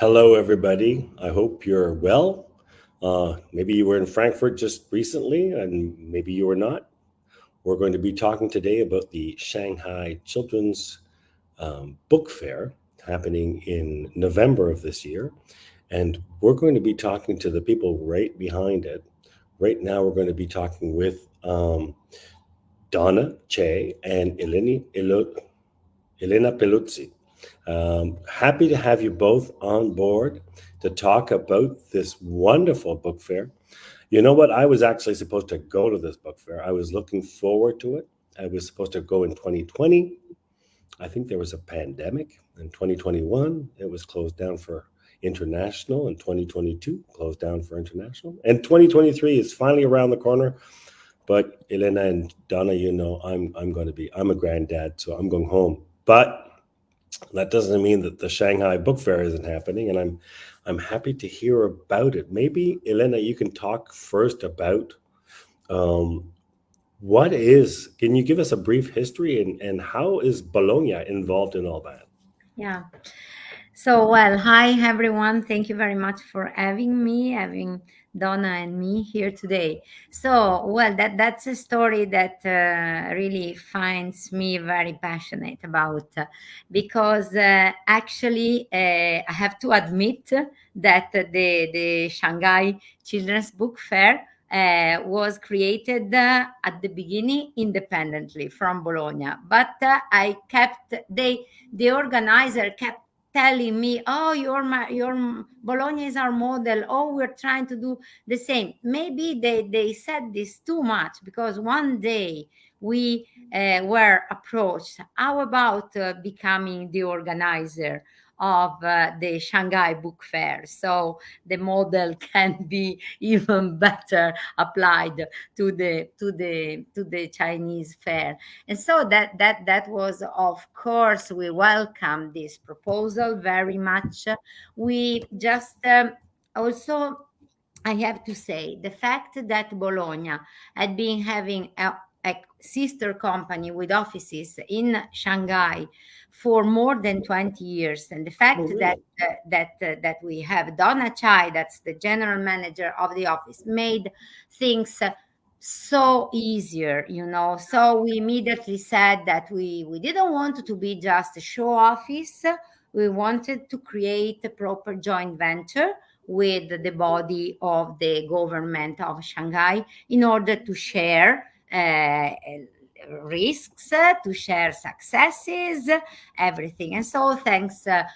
Hello, everybody. I hope you're well. Maybe you were in Frankfurt just recently, and maybe you were not. We're going to be talking today about the Shanghai Children's Book Fair happening in November of this year. And we're going to be talking to the people right behind it. Right now, we're going to be talking with Donna Chan and Elena Peluzzi. Happy to have you both on board to talk about this wonderful book fair. You know what? I was actually supposed to go to this book fair. I was looking forward to it. I was supposed to go in 2020. I think there was a pandemic. In 2021, it was closed down for international. In 2022, closed down for international. And 2023 is finally around the corner. But Elena and Donna, you know, I'm a granddad, so I'm going home. But that doesn't mean that the Shanghai Book Fair isn't happening, and I'm happy to hear about it. Maybe Elena, you can talk first about can you give us a brief history and how is Bologna involved in all that? Yeah. So, well, hi everyone. Thank you very much for having Donna and me here today. So, well, that's a story that really finds me very passionate about because actually I have to admit that the Shanghai Children's Book Fair was created at the beginning independently from Bologna, but the organizer kept telling me, "Oh, your Bologna is our model. Oh, we're trying to do the same." Maybe they said this too much because one day we were approached. How about becoming the organizer of the Shanghai Book Fair? So the model can be even better applied to the Chinese fair. And so that was, of course, we welcome this proposal very much. We just also, I have to say, the fact that Bologna had been having a sister company with offices in Shanghai for more than 20 years, and the fact that we have Donna Chan, that's the general manager of the office, made things so easier, so we immediately said that we didn't want to be just a show office. We wanted to create a proper joint venture with the body of the government of Shanghai in order to share risks, to share successes, everything. And so thanks to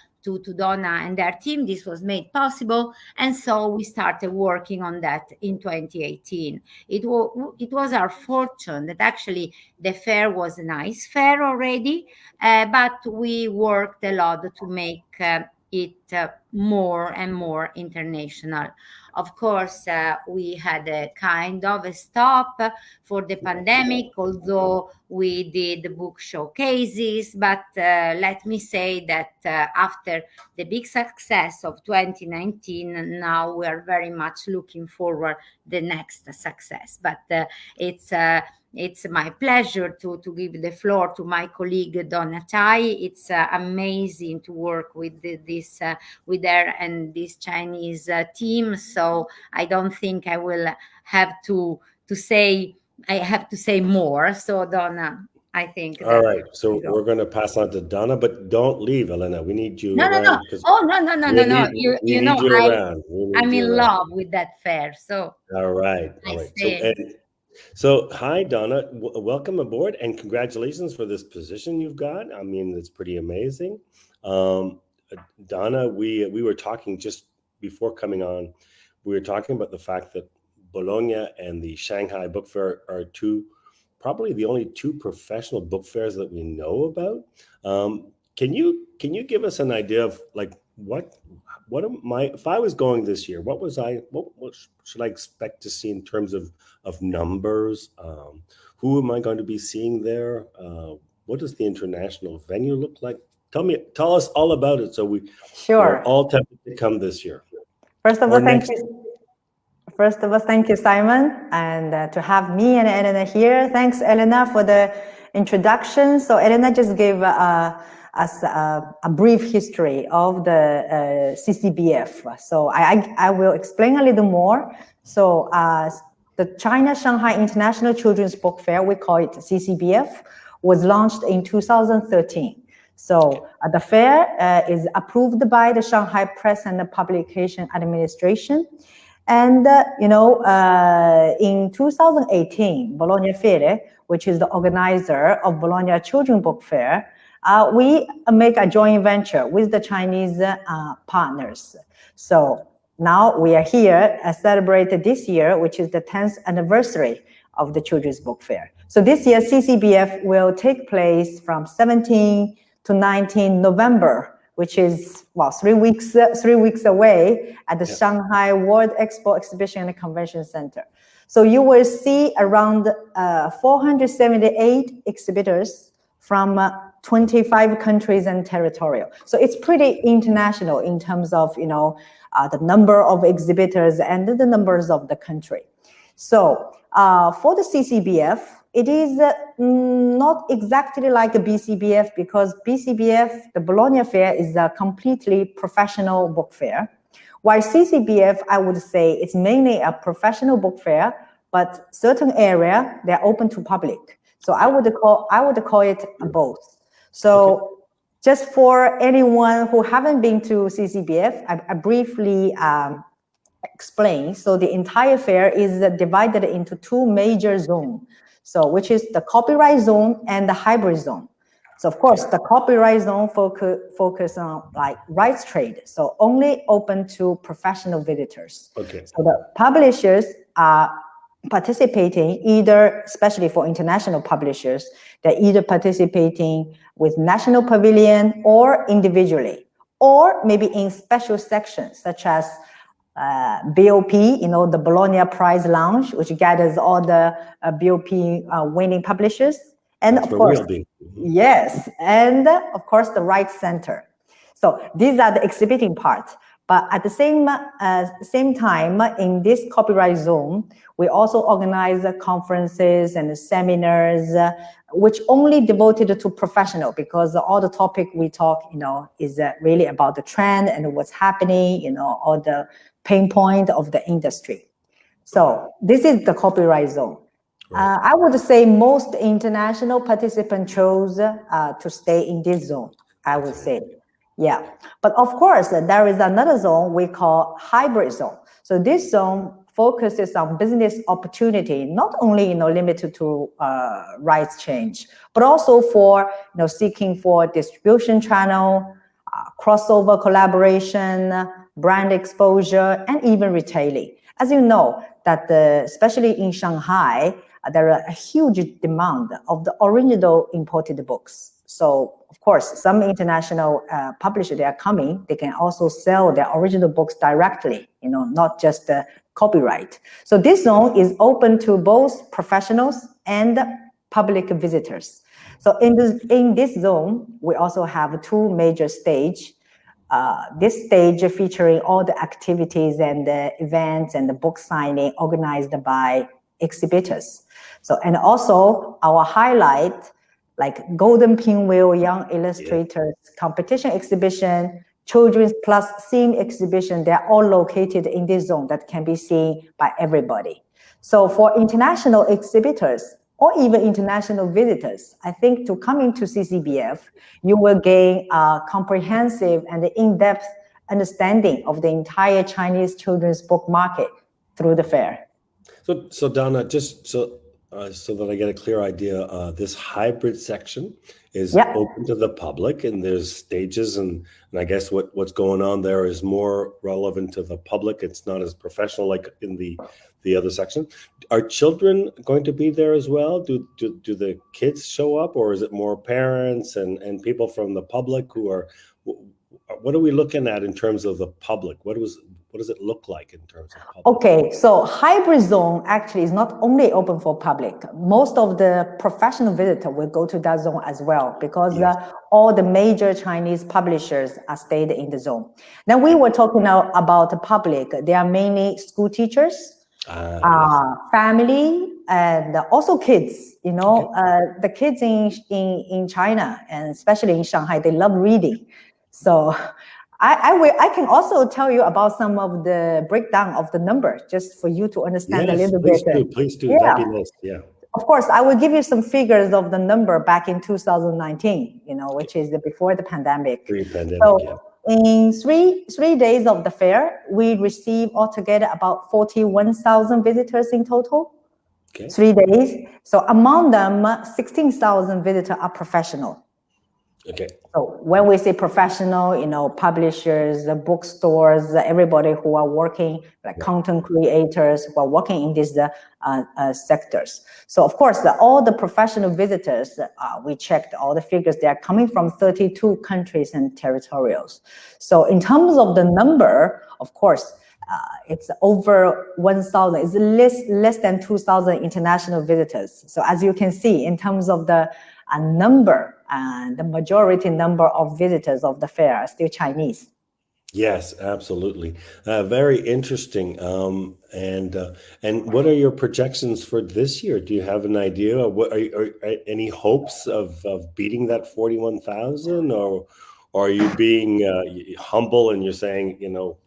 Donna and their team, this was made possible. And so we started working on that in 2018. It was our fortune that actually the fair was a nice fair already, but we worked a lot to make it more and more international. Of course, we had a kind of a stop for the pandemic, although we did book showcases. But let me say that after the big success of 2019, now we are very much looking forward the next success. But it's my pleasure to give the floor to my colleague Donna Chan. It's amazing to work with with her and this Chinese team. So I don't think I will have to say. I have to say more. So Donna, I think. All right. So we're going to pass on to Donna, but don't leave, Elena. We need you around. No. Oh, no. You know, I'm in love with that fair. So. All right. So, hi, Donna. Welcome aboard, and congratulations for this position you've got. I mean, it's pretty amazing. Donna, we were talking just before coming on. We were talking about the fact that Bologna and the Shanghai Book Fair are probably the only two professional book fairs that we know about. Can you give us an idea of like if I was going this year, what should I expect to see in terms of numbers? Who am I going to be seeing there? What does the international venue look like? Tell us all about it, so we're all tempted to come this year. First of all, thank you, Simon, and to have me and Elena here. Thanks, Elena, for the introduction. So Elena just gave a as a brief history of the CCBF. So I will explain a little more. So the China Shanghai International Children's Book Fair, we call it CCBF, was launched in 2013. So the fair is approved by the Shanghai Press and Publication Administration. And, in 2018, Bologna Fiere, which is the organizer of Bologna Children's Book Fair, we make a joint venture with the Chinese partners. So now we are here celebrated this year, which is the 10th anniversary of the Children's Book Fair. So this year, CCBF will take place from 17 to 19 November, which is, well, 3 weeks away at the Shanghai World Expo Exhibition and Convention Center. So you will see around 478 exhibitors from 25 countries and territorial. So it's pretty international in terms of, the number of exhibitors and the numbers of the country. So for the CCBF, it is not exactly like a BCBF, because BCBF, the Bologna Fair, is a completely professional book fair. While CCBF, I would say it's mainly a professional book fair, but certain area, they're open to public. So I would call it both. So just for anyone who haven't been to CCBF, I briefly explain. So the entire fair is divided into two major zones. So which is the copyright zone and the hybrid zone. So of course, the copyright zone focus on like rights trade. So only open to professional visitors. Okay. So the publishers are participating either, especially for international publishers, they're either participating with national pavilion or individually, or maybe in special sections such as BOP, the Bologna Prize Lounge, which gathers all the BOP winning publishers. And That's of course, yes, and of course the Rights Center. So these are the exhibiting parts. But at the same time, in this copyright zone, we also organize conferences and seminars, which only devoted to professional, because all the topic we talk, is really about the trend and what's happening, all the pain point of the industry. So this is the copyright zone. Right. I would say most international participants chose to stay in this zone, I would say. Yeah, but of course, there is another zone we call hybrid zone. So this zone focuses on business opportunity, not only limited to rights change, but also for seeking for distribution channel, crossover collaboration, brand exposure, and even retailing. As you know, that especially in Shanghai, there are a huge demand of the original imported books. So, of course, some international publishers, they are coming, they can also sell their original books directly, not just the copyright. So this zone is open to both professionals and public visitors. So in this zone, we also have two major stages. This stage featuring all the activities and the events and the book signing organized by exhibitors. So, and also our highlight, like Golden Pinwheel Young Illustrators Competition Exhibition, Children's Plus Theme Exhibition, they're all located in this zone that can be seen by everybody. So for international exhibitors or even international visitors, I think to come into CCBF, you will gain a comprehensive and in-depth understanding of the entire Chinese children's book market through the fair. So Donna, just so that I get a clear idea, this hybrid section is open to the public, and there's stages, and I guess what's going on there is more relevant to the public. It's not as professional like in the other section. Are children going to be there as well? Do the kids show up, or is it more parents and people from the public who are? What are we looking at in terms of the public? What does it look like in terms of public? Okay, so hybrid zone actually is not only open for public. Most of the professional visitor will go to that zone as well, because all the major Chinese publishers are stayed in the zone. Now we were talking now about the public. They are mainly school teachers, family, and also kids. The kids in China and especially in Shanghai, they love reading. So I can also tell you about some of the breakdown of the number just for you to understand a Yes, little please bit. do. Please do. That'd Yeah. be nice. Yeah. Of course, I will give you some figures of the number back in 2019, which is before the pandemic. Pre-pandemic, yeah. In three days of the fair, we received altogether about 41,000 visitors in total. Okay. 3 days. So among them, 16,000 visitors are professional. Okay. So when we say professional, publishers, bookstores, everybody who are working, like content creators who are working in these sectors. So of course, all the professional visitors, we checked all the figures. They are coming from 32 countries and territorials. So in terms of the number, of course, it's over 1,000. It's less than 2,000 international visitors. So as you can see, in terms of the number, the majority number of visitors of the fair are still Chinese. Yes, absolutely. Very interesting. And what are your projections for this year? Do you have an idea? Or what are any hopes of beating that 41,000, or are you being humble and you're saying,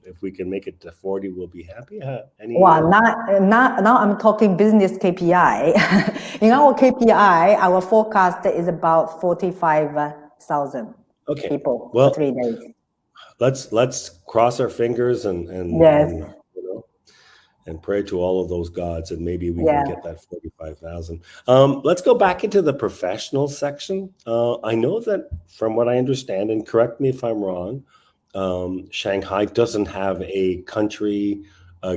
if we can make it to 40, we'll be happy? Well, now I'm talking business KPI. In our KPI, our forecast is about 45,000 people for 3 days. Let's cross our fingers and pray to all of those gods, and maybe we can get that 45,000. Let's go back into the professional section. I know that from what I understand, and correct me if I'm wrong, Shanghai doesn't have a country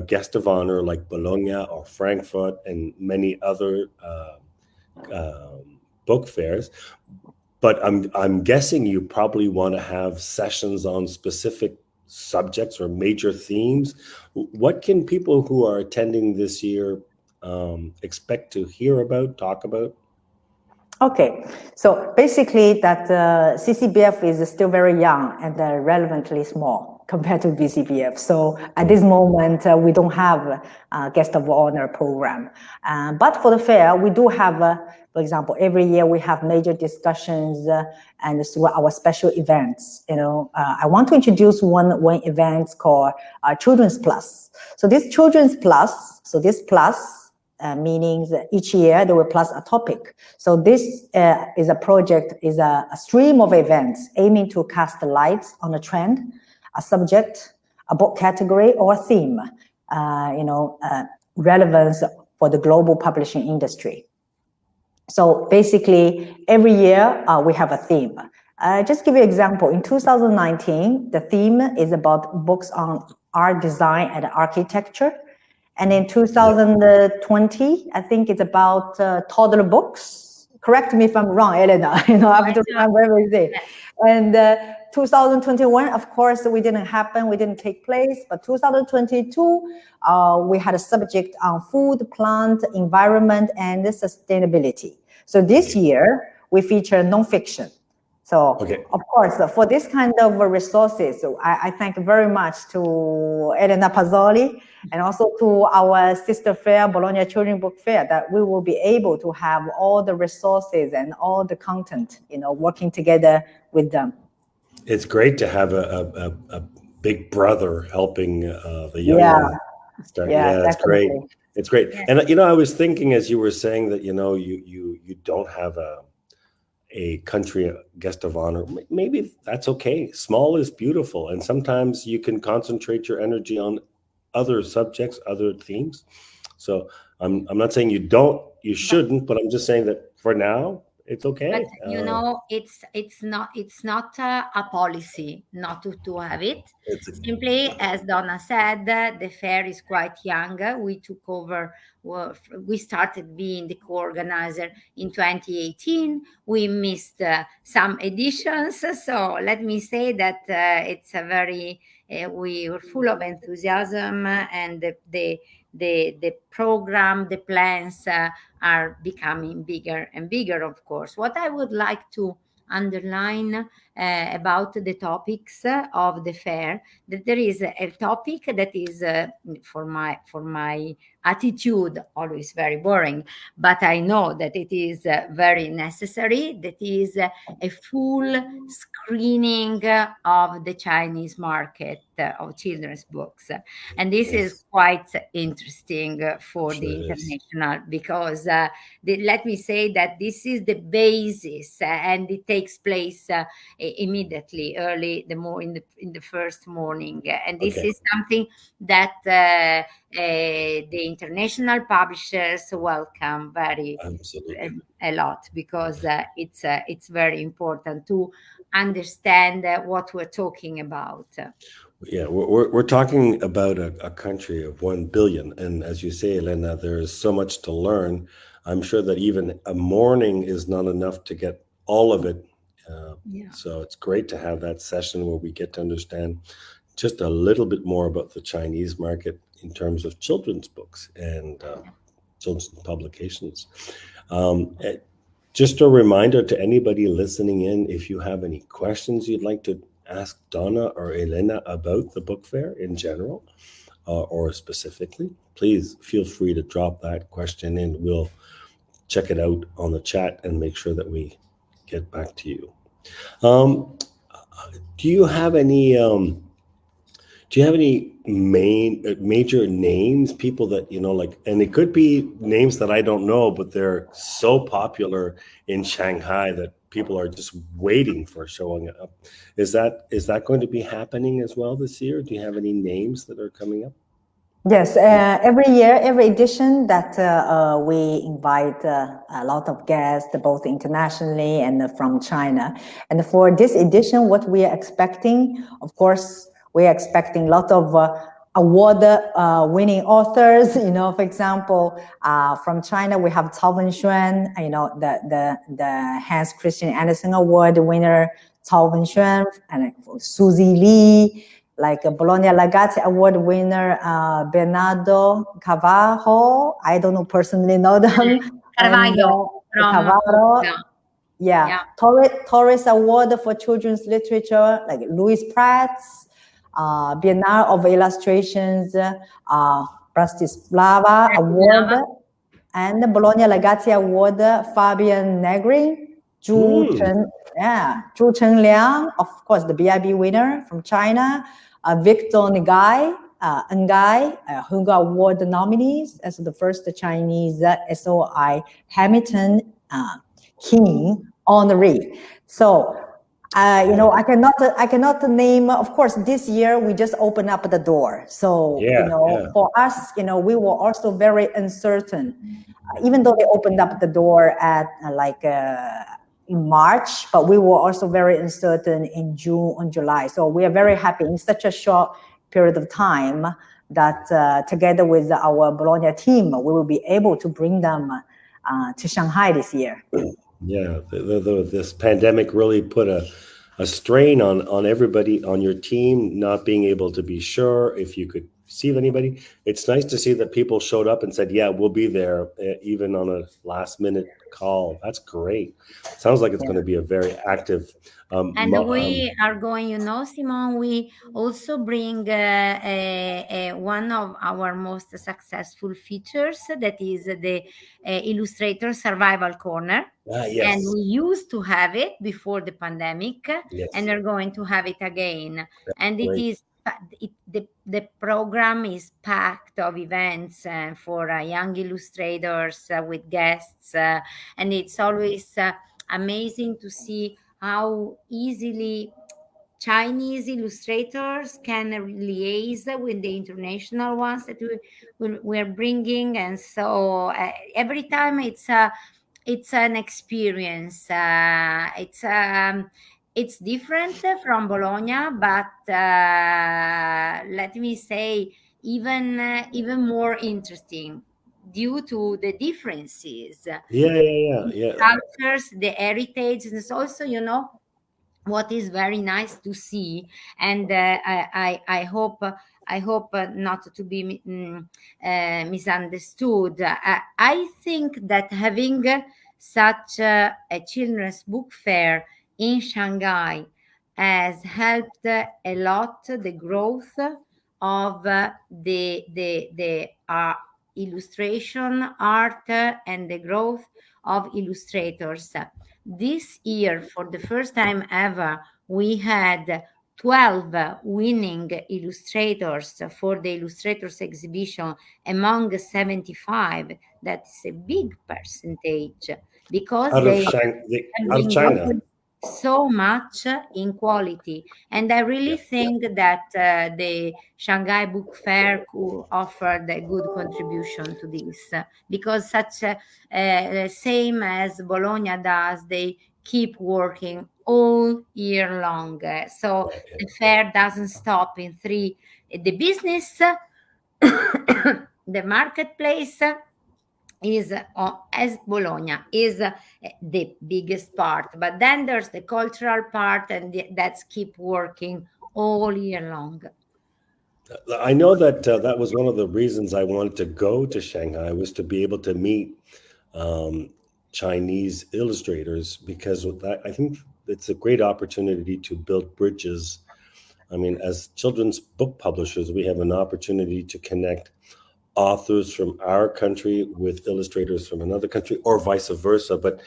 guest of honor like Bologna or Frankfurt and many other book fairs. But I'm guessing you probably want to have sessions on specific subjects or major themes. What can people who are attending this year expect to hear about, talk about? Okay, so basically that CCBF is still very young and relevantly small compared to BCBF. So at this moment, we don't have a guest of honor program. But for the fair, we do have, for example, every year we have major discussions and our special events. I want to introduce one event called Children's Plus. So this Children's Plus, meaning each year they will plus a topic. So this is a project, is a stream of events aiming to cast lights on a trend, a subject, a book category, or a theme, relevance for the global publishing industry. So basically, every year we have a theme. Just give you an example. In 2019, the theme is about books on art, design, and architecture. And in 2020, I think it's about toddler books. Correct me if I'm wrong, Elena. I have to remember everything. And 2021, of course, we didn't take place. But 2022, we had a subject on food, plant, environment, and sustainability. So this year, we feature nonfiction. So, of course, for this kind of resources, I thank very much to Elena Pasoli and also to our sister fair, Bologna Children's Book Fair, that we will be able to have all the resources and all the content, working together with them. It's great to have a big brother helping the young one start. Yeah, that's great. It's great. Yeah. And, I was thinking as you were saying that, you don't have a country guest of honor. Maybe that's okay. Small is beautiful. And sometimes you can concentrate your energy on other subjects, other themes. So I'm not saying you shouldn't, but I'm just saying that for now, it's okay. But it's not a policy not to have it. Simply, as Donna said, the fair is quite young. We took over. We started being the co-organizer in 2018. We missed some editions, so let me say that it's a very we were full of enthusiasm, and the program, the plans are becoming bigger and bigger, of course. What I would like to underline about the topics of the fair, that there is a topic that is for my attitude always very boring, but I know that it is very necessary. That is a full screening of the Chinese market of children's books, and this is Yes, quite interesting for sure the is. international, because let me say that this is the basis, and it takes place immediately early in the first morning, and this Okay, is something that the international publishers welcome very absolutely. a lot, because it's very important to understand what we're talking about. Yeah, we're talking about a country of 1 billion. And as you say, Elena, there is so much to learn. I'm sure that even a morning is not enough to get all of it. Uh, Yeah. so it's great to have that session where we get to understand just a little bit more about the Chinese market in terms of children's books and children's publications. Eh, just a reminder to anybody listening in, if you have any questions you'd like to ask Donna or Elena about the book fair in general or specifically, please feel free to drop that question in. We'll check it out on the chat and make sure that we get back to you. Um, do you have any? Do you have any major names, people that like, and it could be names that I don't know, but they're so popular in Shanghai that people are just waiting for showing up. Is that going to be happening as well this year? Do you have any names that are coming up? Yes, every year, every edition that we invite a lot of guests, both internationally and from China. And for this edition, what we are expecting, of course, we are expecting a lot of award winning authors. For example, from China, we have Cao Wenxuan, the Hans Christian Andersen Award winner, Cao Wenxuan, and Susie Lee, like a Bologna Lagazzi Award winner, Bernardo Cavallo. I don't know personally know them. And Carvalho from Cavallo, yeah. yeah. Torres Award for Children's Literature, like Louis Prats, Biennale of Illustrations, Bratislava Award, and the Bologna Lagazzi Award, Fabian Negri, Zhu Chen Liang, of course, the BIB winner from China, Victor Ngai, Hugo Award nominees as the first Chinese SOI Hamilton King honoree. So, I cannot name. Of course, this year we just opened up the door. So, for us, we were also very uncertain, even though they opened up the door at in March, but we were also very uncertain in June and July. So we are very happy in such a short period of time that together with our Bologna team, we will be able to bring them to Shanghai this year. Yeah, this pandemic really put a strain on everybody on your team, not being able to be sure if you could see anybody. It's nice to see that people showed up and said, yeah, we'll be there, even on a last minute call. That's great. Sounds like it's going to be a very active and we are going, Simone, we also bring one of our most successful features, that is the Illustrator Survival Corner. Yes. And we used to have it before the pandemic, Yes. and we're going to have it again. And great. it is the program is packed of events for young illustrators with guests, and it's always amazing to see how easily Chinese illustrators can liaise with the international ones that we're bringing. And so every time it's an experience. It's different from Bologna, but let me say even more interesting due to the differences. Yeah. Cultures, the heritage, and it's also, what is very nice to see. And I hope not to be misunderstood. I think that having such a children's book fair in Shanghai has helped a lot the growth of the illustration art and the growth of illustrators. This year, for the first time ever, we had 12 winning illustrators for the illustrators exhibition among 75. That's a big percentage because Out of they China, have out of been China. growing so much in quality. And I really think that the Shanghai Book Fair could offer a good contribution to this because such same as Bologna does, they keep working all year long. So the fair doesn't stop in three. The business, the marketplace is as Bologna is the biggest part, but then there's the cultural part, and that's keep working all year long. I know that that was one of the reasons I wanted to go to Shanghai, was to be able to meet um, Chinese illustrators, because with that, I think it's a great opportunity to build bridges. I mean, as children's book publishers, we have an opportunity to connect authors from our country with illustrators from another country, or vice versa, but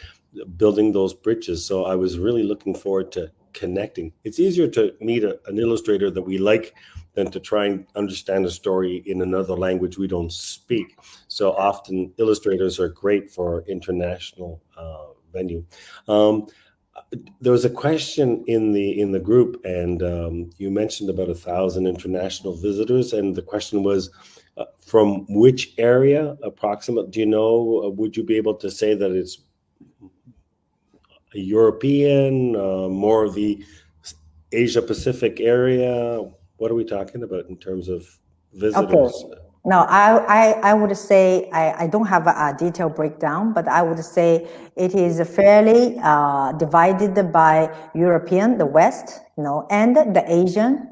building those bridges. So I was really looking forward to connecting. It's easier to meet an illustrator that we like than to try and understand a story in another language we don't speak. So often illustrators are great for international venue. There was a question in the group, and you mentioned about 1,000 international visitors, and the question was, from which area approximate? Do you know? Would you be able to say that it's a European, more of the Asia Pacific area? What are we talking about in terms of visitors? Okay. No, I would say I don't have a detailed breakdown, but I would say it is fairly divided by European, the West, and the Asian,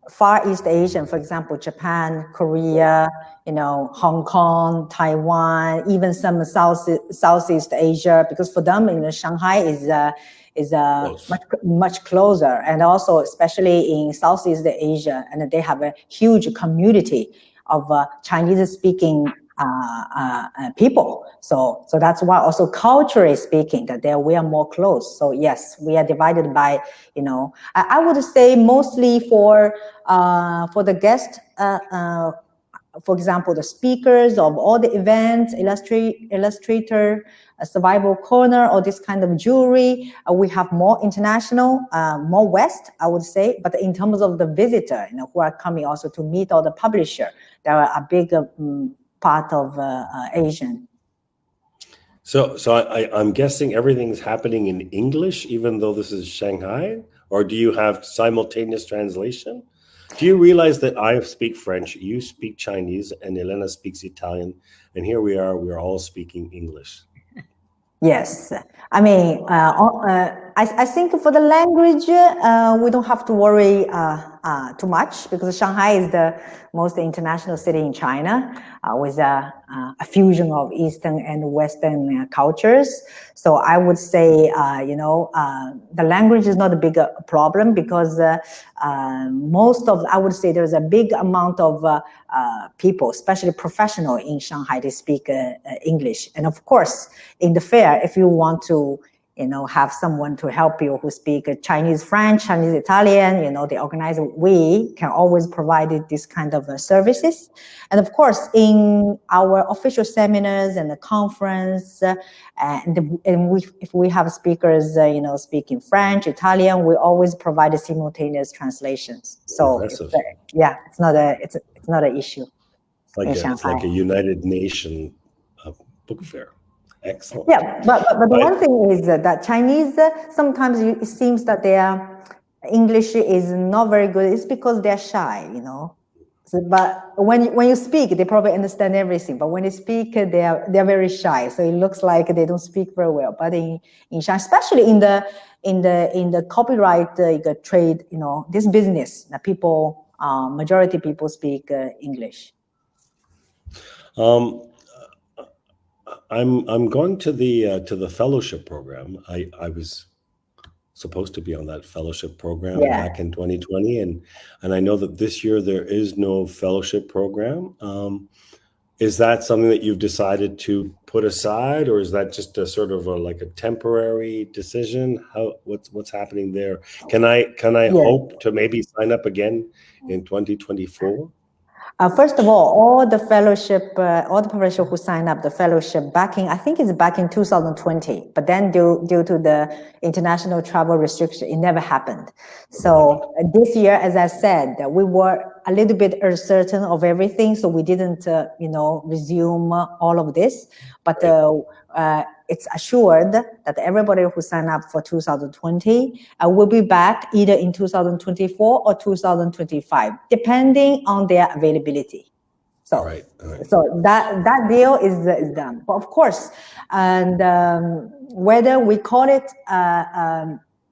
Far East Asian, for example, Japan, Korea, Hong Kong, Taiwan, even some Southeast Asia, because for them, Shanghai is much closer, and also especially in Southeast Asia, and they have a huge community of Chinese-speaking people. So that's why also culturally speaking, that we are more close. So yes, we are divided by, I would say mostly for the guest. For example, the speakers of all the events, illustrator, survival corner, or this kind of jewelry, we have more international, more West, I would say. But in terms of the visitor, who are coming also to meet all the publisher, there are a big part of Asian. So I'm guessing everything's happening in English, even though this is Shanghai, or do you have simultaneous translation? Do you realize that I speak French, you speak Chinese, and Elena speaks Italian, and here we are, we're all speaking English? Yes, I mean, I think for the language, we don't have to worry too much, because Shanghai is the most international city in China, with a fusion of Eastern and Western cultures. So I would say, the language is not a big problem, because I would say there's a big amount of people, especially professional in Shanghai, they speak English. And of course, in the fair, if you want to have someone to help you who speak Chinese, French, Chinese, Italian, the organizer, we can always provide this kind of services. And of course, in our official seminars and the conference, if we have speakers, speaking French, Italian, we always provide simultaneous translations. So it's not an issue. It's like a United Nations book fair. Excellent. Yeah, but one thing is that Chinese, sometimes it seems that their English is not very good. It's because they're shy, So, but when you speak, they probably understand everything. But when they speak, they're very shy. So it looks like they don't speak very well. But in China, especially in the copyright trade, this business, that majority people speak English. I'm going to the fellowship program. I was supposed to be on that fellowship program Yeah. back in 2020, and I know that this year there is no fellowship program. Is that something that you've decided to put aside, or is that just a sort of like a temporary decision? What's happening there? Can I Yes. hope to maybe sign up again in 2024? First of all the fellowship, all the professors who signed up the fellowship back in, I think it's back in 2020, but then due to the international travel restriction, it never happened. So this year, as I said, we were a little bit uncertain of everything, so we didn't, resume all of this. But it's assured that everybody who signed up for 2020 will be back either in 2024 or 2025, depending on their availability. So, Right. so that deal is done. But of course, and whether we call it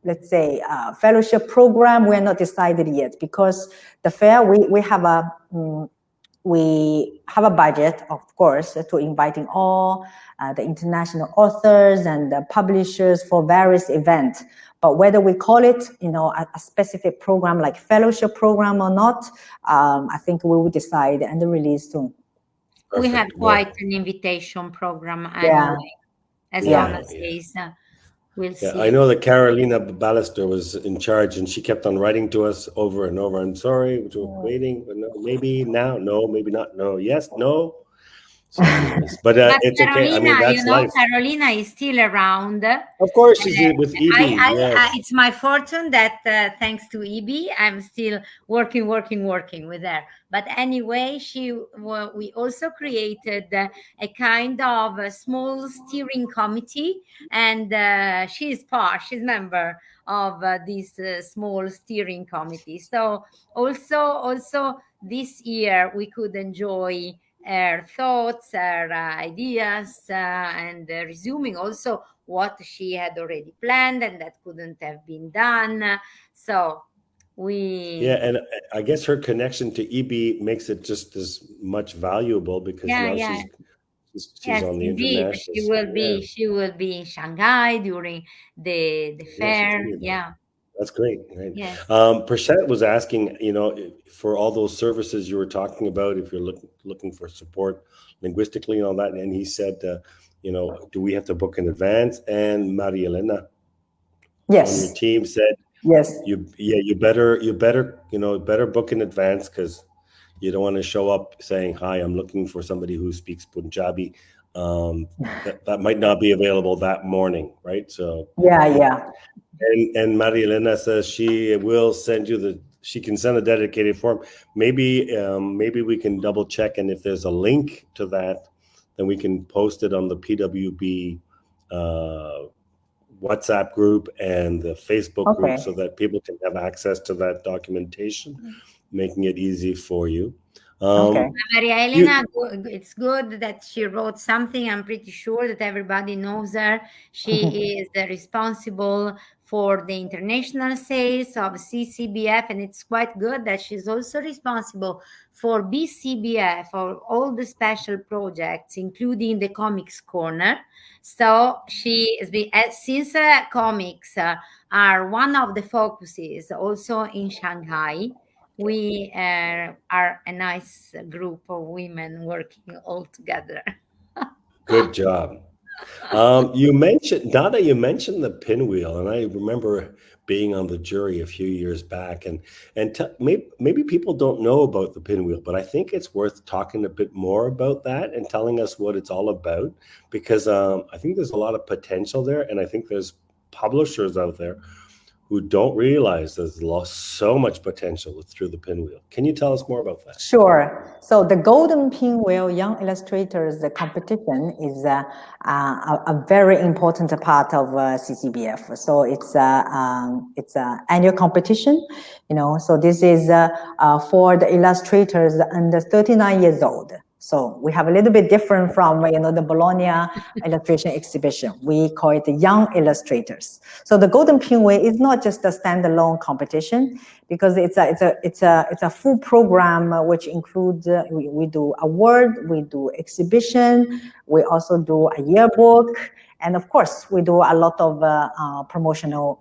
let's say fellowship program, we're not decided yet, because the fair we have a budget, of course, to inviting all the international authors and the publishers for various events. But whether we call it, a specific program like fellowship program or not, I think we will decide and release soon. Perfect. We had quite an invitation program anyway, as Donna says. We'll see. I know that Carolina Ballester was in charge, and she kept on writing to us over and over. I'm sorry, we're waiting, but no, maybe now, no, maybe not, no, yes, no. So anyways, but it's okay. I mean, that's life. Carolina is still around. Of course, she's with EB. Yes. It's my fortune that thanks to EB, I'm still working with her. But anyway, we also created a kind of a small steering committee, and she's member of this small steering committee. So also this year we could enjoy her thoughts, her ideas, and resuming also what she had already planned and that couldn't have been done. So and I guess her connection to EB makes it just as much valuable, because now she's on the international. She will be in Shanghai during the fair. That's great. Right. Yes. Prashant was asking, for all those services you were talking about, if you're looking for support linguistically and all that, and he said, do we have to book in advance? And Maria Elena, on your team, said, yes, you better book in advance, because you don't want to show up saying, hi, I'm looking for somebody who speaks Punjabi. That might not be available that morning, right? So And Maria Elena says she will send you she can send a dedicated form. Maybe we can double check, and if there's a link to that, then we can post it on the PWB WhatsApp group and the Facebook group, so that people can have access to that documentation, making it easy for you. Maria Elena, it's good that she wrote something. I'm pretty sure that everybody knows her. She is responsible for the international sales of CCBF, and it's quite good that she's also responsible for BCBF, for all the special projects, including the Comics Corner. So she has been, since comics are one of the focuses also in Shanghai, we are a nice group of women working all together. Good job. Donna, you mentioned the pinwheel, and I remember being on the jury a few years back, and maybe people don't know about the pinwheel, but I think it's worth talking a bit more about that and telling us what it's all about, because I think there's a lot of potential there, and I think there's publishers out there who don't realize there's so much potential through the pinwheel. Can you tell us more about that? Sure. So the Golden Pinwheel Young Illustrators competition is a very important part of CCBF. So it's an annual competition, so this is for the illustrators under 39 years old. So we have a little bit different from, the Bologna illustration exhibition. We call it the Young Illustrators. So the Golden Pinwheel is not just a standalone competition, because it's a full program which includes we do award, we do exhibition, we also do a yearbook, And of course, we do a lot of promotional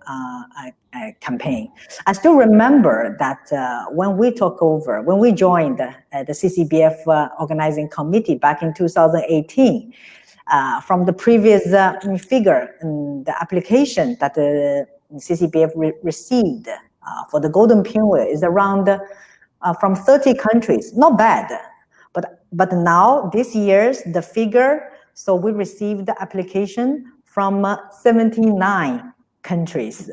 campaign. I still remember that when we joined the CCBF organizing committee back in 2018, from the previous figure, the application that the CCBF received for the Golden Pinwheel is around from 30 countries. Not bad. But now, this year's the figure, so we received the application from 79 countries.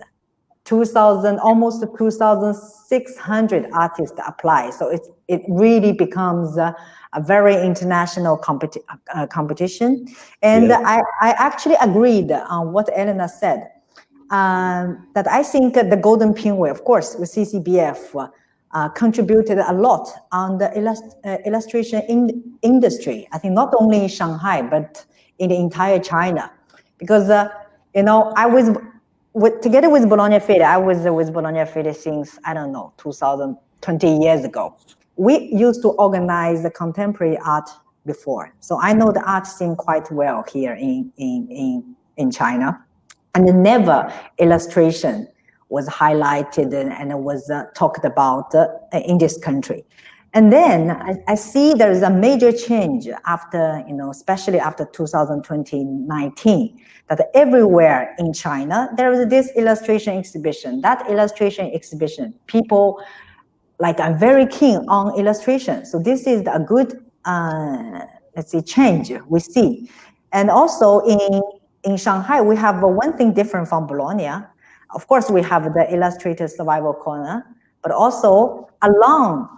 Almost 2,600 artists apply. So it really becomes a very international competition. And I actually agreed on what Elena said, that I think the Golden Pinwheel, of course, with CCBF, contributed a lot on the illustration industry. I think not only in Shanghai, but in the entire China. Because, I was, together with Bologna Fede, I was with Bologna Fede since, 20 years ago. We used to organize the contemporary art before. So I know the art scene quite well here in China. And never illustration was highlighted and it was talked about in this country. And then I see there is a major change after, especially after 2019, that everywhere in China, there is this illustration exhibition. That illustration exhibition, people are very keen on illustration. So this is a good, change we see. And also in Shanghai, we have one thing different from Bologna. Of course, we have the Illustrator Survival Corner, but also along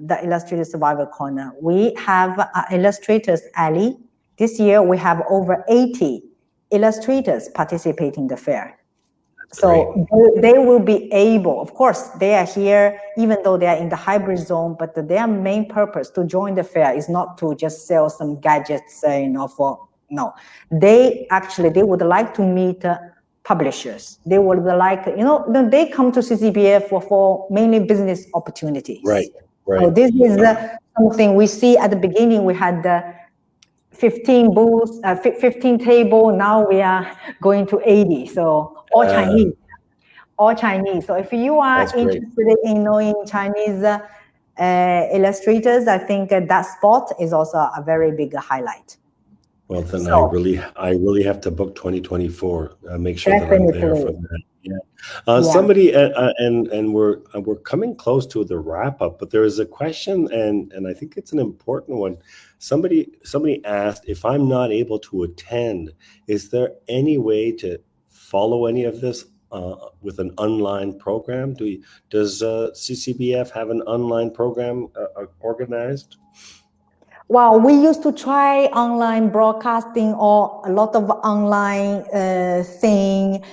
the Illustrator Survival Corner, we have Illustrators Alley. This year, we have over 80 illustrators participating in the fair. So they will be able, of course, they are here, even though they are in the hybrid zone, but their main purpose to join the fair is not to just sell some gadgets, no. They would like to meet publishers. They would like, they come to CCBF for mainly business opportunities. Right. So this is something we see at the beginning. We had 15 booths, 15 table. Now we are going to 80. So all Chinese. So if you are interested in knowing Chinese illustrators, I think that spot is also a very big highlight. Well, then I really have to book 2024. Make sure that I'm there for that. Yeah. Somebody and we're coming close to the wrap up, but there is a question, and I think it's an important one. Somebody asked, if I'm not able to attend, is there any way to follow any of this with an online program? Does CCBF have an online program organized? Well, we used to try online broadcasting or a lot of online thing,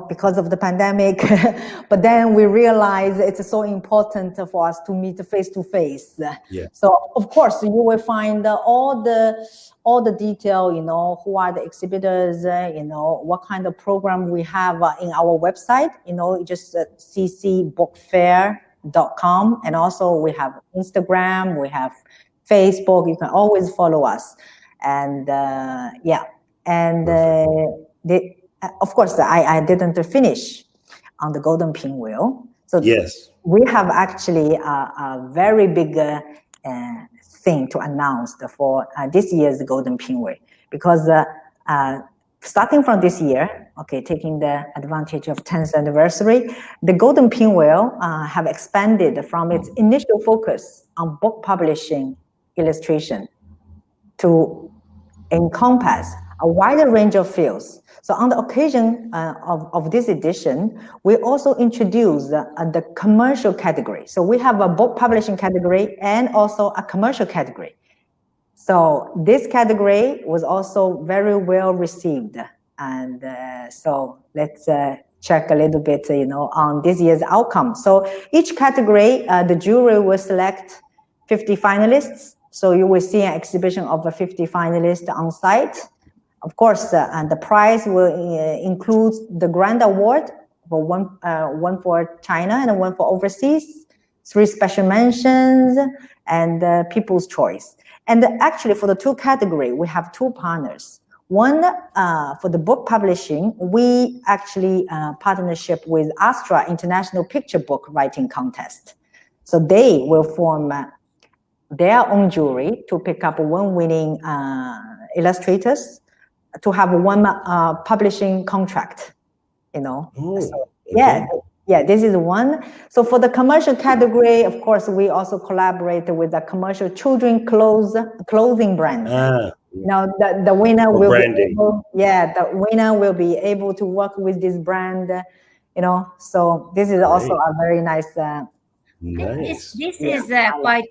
because of the pandemic. But then we realized it's so important for us to meet face to face. So of course you will find all the detail, who are the exhibitors, what kind of program we have in our website, just ccbookfair.com. And also we have Instagram, we have Facebook. You can always follow us. And of course, I didn't finish on the Golden Pinwheel. So we have actually a very big thing to announce for this year's Golden Pinwheel, because starting from this year, taking the advantage of 10th anniversary, the Golden Pinwheel have expanded from its initial focus on book publishing illustration to encompass a wider range of fields. So on the occasion of this edition, we also introduced the commercial category. So we have a book publishing category and also a commercial category. So this category was also very well received. And so let's check a little bit, on this year's outcome. So each category, the jury will select 50 finalists. So you will see an exhibition of 50 finalists on site. Of course, and the prize will include the grand award for one for China and one for overseas, 3 special mentions, and People's Choice. And actually, for the 2 categories, we have 2 partners. One, for the book publishing, we actually partnership with Astra International Picture Book Writing Contest. So they will form their own jury to pick up one winning illustrators to have one publishing contract, you know. Oh, so, okay. yeah, this is one. So for the commercial category, of course, we also collaborate with a commercial children clothing brand. Now the winner will branding. be able, the winner will be able to work with this brand, you know. So this is also a very nice. Nice. This is quite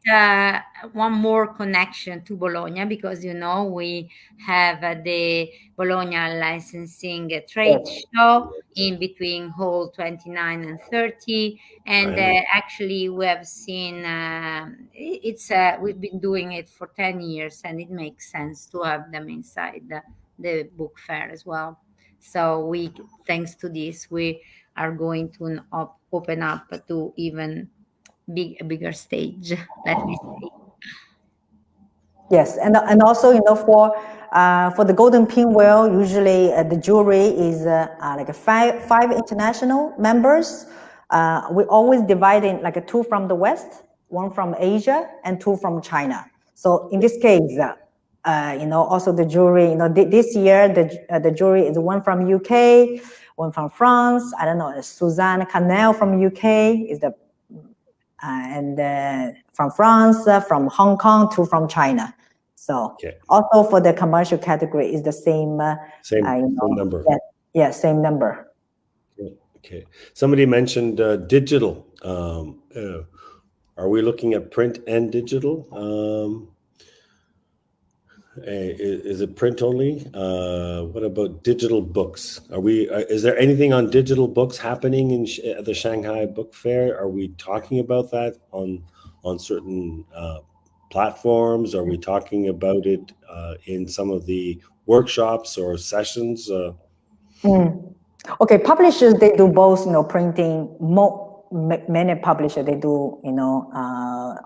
one more connection to Bologna, because you know we have the Bologna licensing trade show in between hall 29 and 30, and actually we have seen it's we've been doing it for 10 years, and it makes sense to have them inside the book fair as well. So we, thanks to this, we are going to open up to even a bigger stage, let me say. Yes, and also, you know, for the Golden Pinwheel, usually the jury is like five international members. We always divide in like two from the West, one from Asia, and two from China. So in this case, you know, also the jury, you know, this year the jury is one from UK, one from France. I don't know, Suzanne Canel from UK is the and from France, from Hong Kong, two from China. So also for the commercial category is the same same number. Yeah, same number. Okay. Somebody mentioned digital. Are we looking at print and digital? Is it print only? What about digital books? Is there anything on digital books happening in the Shanghai Book Fair? Are we talking about that on certain platforms? Are we talking about it in some of the workshops or sessions? Okay, publishers, they do both, you know, printing. Many publishers, they do, you know,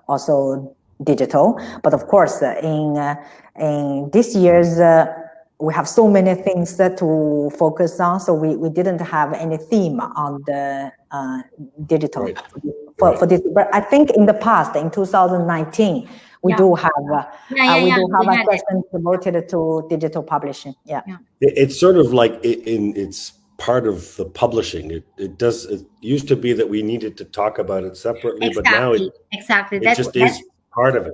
also digital. But of course, in this year's, we have so many things to focus on. So we didn't have any theme on the digital for this. But I think in the past, in 2019, we do have a session devoted to digital publishing. It's sort of like it's part of the publishing. It used to be that we needed to talk about it separately, but now it just is part of it.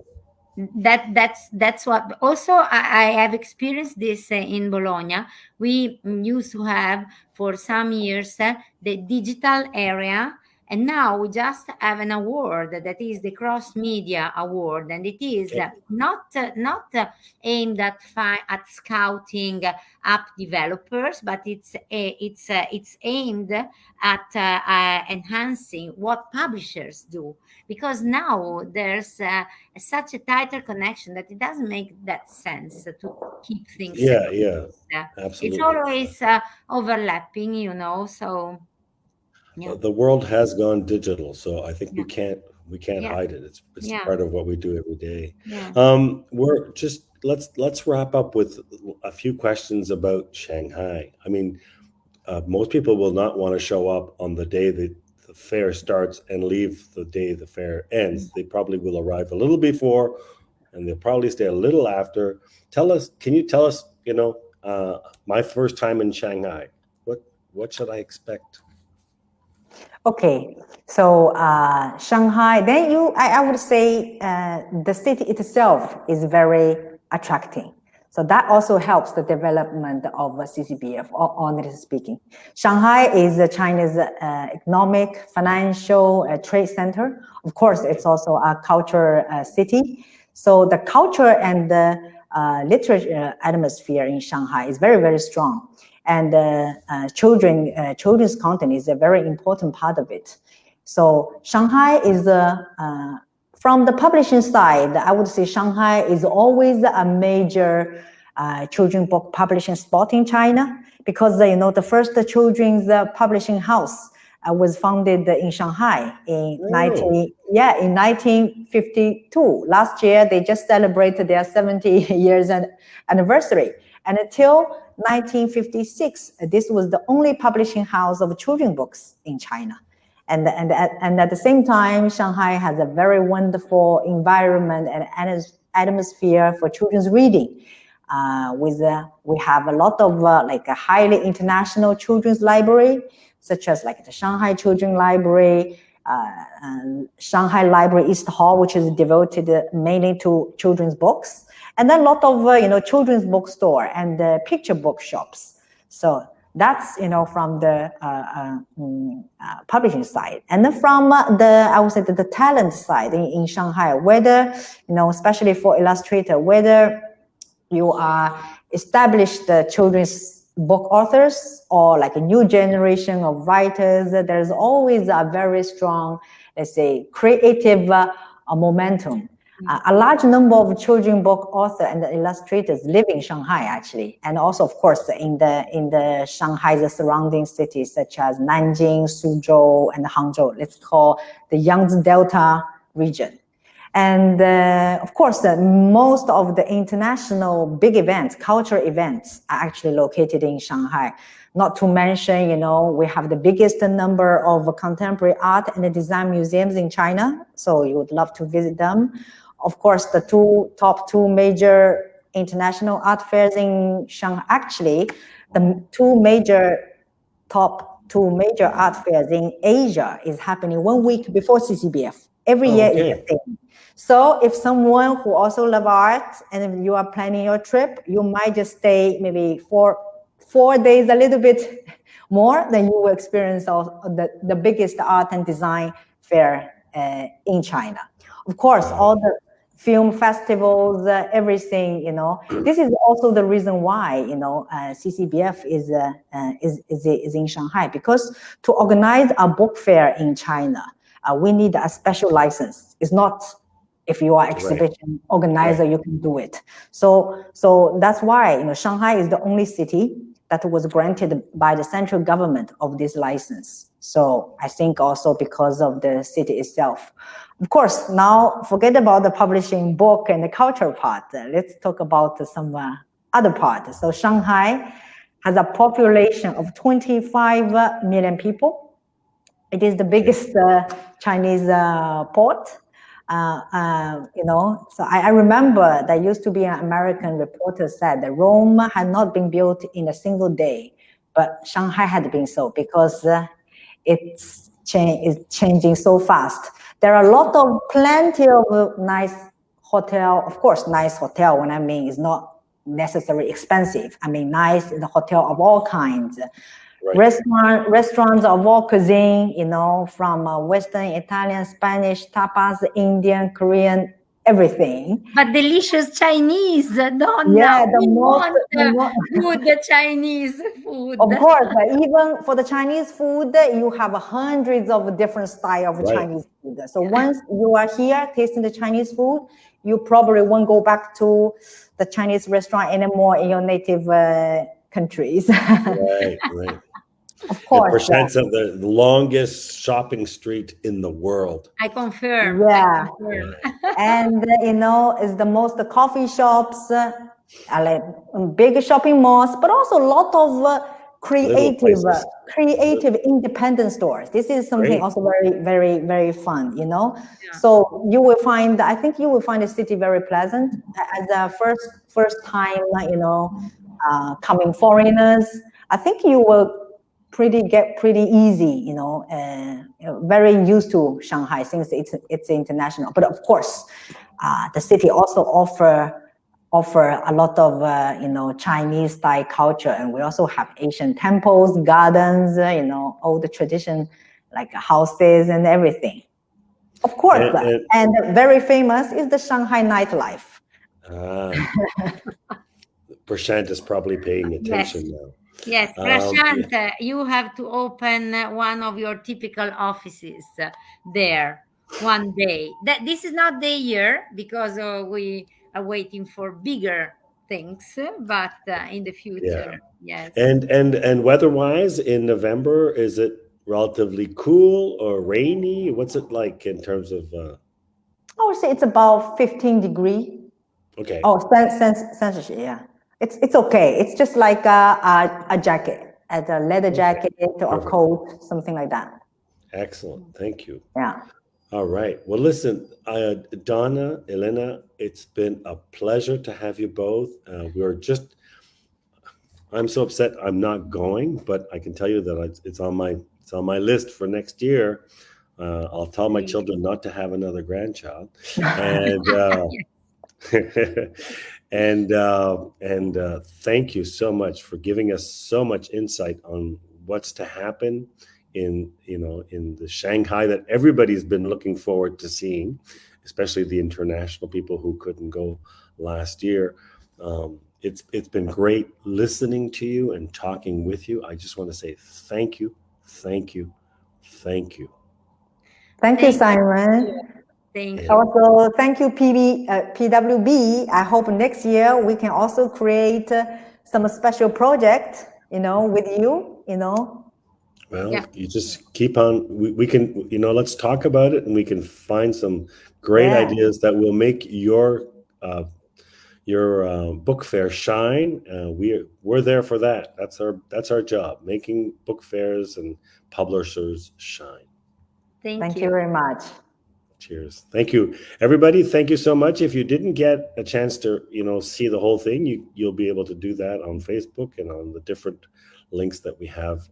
That's what also I have experienced this in Bologna. We used to have for some years the digital area, and now we just have an award that is the Cross Media Award, and it is not aimed at scouting app developers, but it's aimed at enhancing what publishers do, because now there's such a tighter connection that it doesn't make that sense to keep things absolutely. It's always overlapping, you know. So the world has gone digital, so I think we can't hide it. It's part of what we do every day. We're just let's wrap up with a few questions about Shanghai. I mean, most people will not want to show up on the day that the fair starts and leave the day the fair ends. They probably will arrive a little before, and they'll probably stay a little after. Can you tell us, you know, my first time in Shanghai, what should I expect? Okay, so Shanghai, then I would say the city itself is very attracting. So that also helps the development of CCBF, honestly speaking. Shanghai is China's economic, financial, trade center. Of course, it's also a culture city. So the culture and the literature atmosphere in Shanghai is very, very strong. And children's content is a very important part of it. So Shanghai is from the publishing side, I would say Shanghai is always a major children's book publishing spot in China, because you know, the first children's publishing house was founded in Shanghai in 1952. Last year they just celebrated their 70 years anniversary. And until 1956, this was the only publishing house of children's books in China. And at the same time, Shanghai has a very wonderful environment and atmosphere for children's reading. We have a lot of like a highly international children's library, such as like the Shanghai Children's Library, and Shanghai Library East Hall, which is devoted mainly to children's books, and then a lot of children's bookstore and picture bookshops. So that's from the publishing side, and then from I would say the talent side in Shanghai, whether especially for illustrator, whether you are established children's book authors or like a new generation of writers, there's always a very strong, let's say, creative momentum. A large number of children's book authors and illustrators live in Shanghai, actually, and also, of course, in the Shanghai's surrounding cities such as Nanjing, Suzhou, and Hangzhou. Let's call the Yangtze Delta region. And of course, most of the international big events, cultural events, are actually located in Shanghai. Not to mention, we have the biggest number of contemporary art and design museums in China. So you would love to visit them. Of course, the top two major international art fairs in Shanghai, actually, the top two major art fairs in Asia is happening 1 week before CCBF. Every year is the same. So if someone who also love art and if you are planning your trip, you might just stay maybe 4 days, a little bit more, then you will experience the biggest art and design fair in China. Of course, all the film festivals, everything, this is also the reason why, CCBF is in Shanghai, because to organize a book fair in China, we need a special license. It's not if you are exhibition organizer, you can do it. So that's why, Shanghai is the only city that was granted by the central government of this license. So I think also because of the city itself. Of course, now forget about the publishing book and the cultural part. Let's talk about some other part. So Shanghai has a population of 25 million people. It is the biggest Chinese port. So I remember there used to be an American reporter said that Rome had not been built in a single day, but Shanghai had been so, because it's changing so fast. There are plenty of nice hotel. Of course, nice hotel, when I mean, is not necessarily expensive. I mean, nice in the hotel of all kinds. Restaurants of all cuisine, from Western, Italian, Spanish, tapas, Indian, Korean, everything. But delicious Chinese, Donna. Yeah, the Chinese food. Of course, even for the Chinese food, you have hundreds of different styles of Chinese food. So once you are here tasting the Chinese food, you probably won't go back to the Chinese restaurant anymore in your native countries. Right. Of course. Percents of the longest shopping street in the world. I confirm. Yeah. And, it's the most coffee shops, like big shopping malls, but also a lot of creative independent stores. This is something also very, very, very fun, So I think you will find the city very pleasant as a first time, coming foreigners. I think you will get pretty easy, very used to Shanghai since it's international. But of course, the city also offer a lot of Chinese style culture, and we also have Asian temples, gardens, all the tradition like houses and everything. Of course, and very famous is the Shanghai nightlife. Prashant is probably paying attention now. Yes, Prashant, you have to open one of your typical offices there one day. This is not the year, because we are waiting for bigger things, but in the future, yes. And weather-wise, in November, is it relatively cool or rainy? What's it like in terms of? I would say it's about 15 degrees. Okay. Oh, Celsius, yeah. it's okay. It's just like a jacket, as a leather jacket or a Perfect. coat, something like that. Excellent. Thank you. Yeah. All right. Well, listen, Donna, Elena, it's been a pleasure to have you both. I'm so upset I'm not going, but I can tell you that it's on my list for next year. I'll tell my children not to have another grandchild, and thank you so much for giving us so much insight on what's to happen in the Shanghai that everybody's been looking forward to seeing, especially the international people who couldn't go last year. It's been great listening to you and talking with you. I just want to say thank you, thank you, thank you. Thank you, Simon. Thank you. Also, thank you, PWB. I hope next year we can also create some special project, with you, Well, you just keep on. We can, let's talk about it, and we can find some great ideas that will make your book fair shine. We're there for that. That's our job, making book fairs and publishers shine. Thank you very much. Cheers. Thank you, everybody. Thank you so much. If you didn't get a chance to, see the whole thing, you'll be able to do that on Facebook and on the different links that we have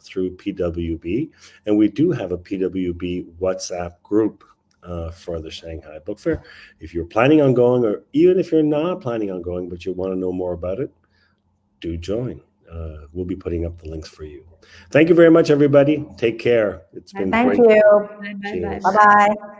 through PWB. And we do have a PWB WhatsApp group for the Shanghai Book Fair. If you're planning on going, or even if you're not planning on going, but you want to know more about it, do join. We'll be putting up the links for you. Thank you very much, everybody. Take care. It's been great. Thank you. Bye. Bye-bye.